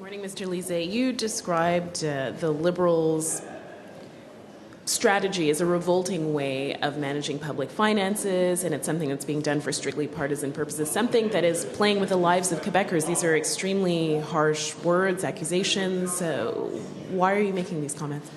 Morning, Mr. Lise. You described the Liberals' strategy as a revolting way of managing public finances, and it's something that's being done for strictly partisan purposes, something that is playing with the lives of Quebecers. These are extremely harsh words, accusations. Why are you making these comments?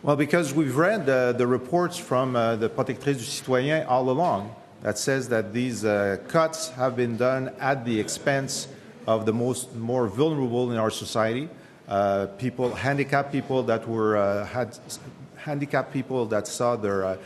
Well, because we've read the reports from the Protectrice du Citoyen all along that says that these cuts have been done at the expense of the more vulnerable in our society, handicapped people that had handicapped people that saw their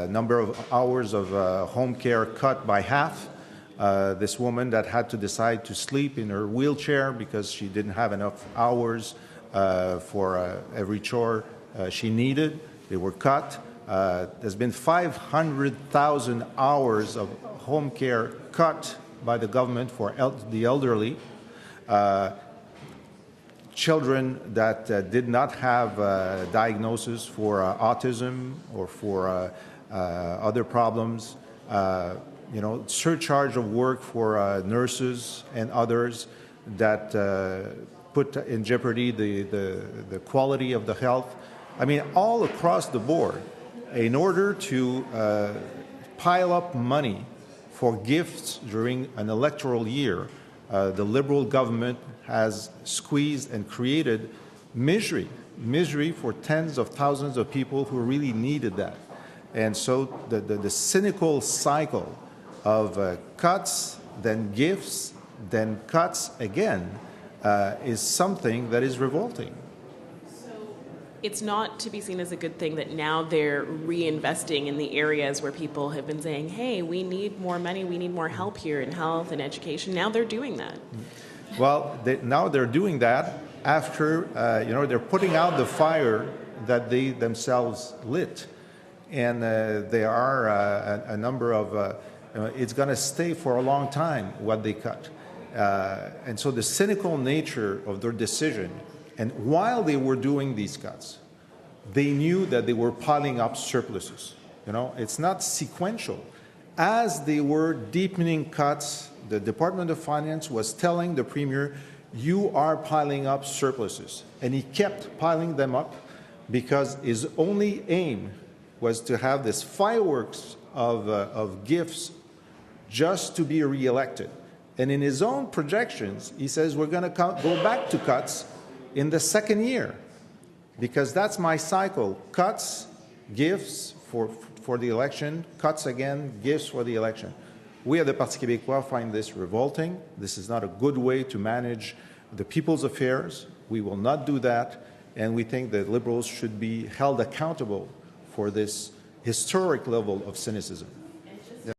number of hours of home care cut by half. This woman that had to decide to sleep in her wheelchair because she didn't have enough hours for every chore she needed. They were cut. There's been 500,000 hours of home care cut by the government for the elderly. Children that did not have diagnosis for autism or for other problems, surcharge of work for nurses and others that put in jeopardy the quality of the health. I mean, all across the board, in order to pile up money for gifts during an electoral year, the Liberal government has squeezed and created misery for tens of thousands of people who really needed that. And so the cynical cycle of cuts, then gifts, then cuts again, is something that is revolting. It's not to be seen as a good thing that now they're reinvesting in the areas where people have been saying, hey, we need more money, we need more help here in health and education. Now they're doing that. Well, now they're doing that after, they're putting out the fire that they themselves lit. And there are a number of, it's going to stay for a long time what they cut. And so the cynical nature of their decision, and while they were doing these cuts, they knew that they were piling up surpluses. It's not sequential. As they were deepening cuts, the Department of Finance was telling the Premier, you are piling up surpluses. And he kept piling them up because his only aim was to have this fireworks of gifts just to be reelected. And in his own projections, he says we're going to go back to cuts in the second year, because that's my cycle. Cuts, gifts for the election, cuts again, gifts for the election. We at the Parti québécois find this revolting. This is not a good way to manage the people's affairs. We will not do that, and we think that Liberals should be held accountable for this historic level of cynicism.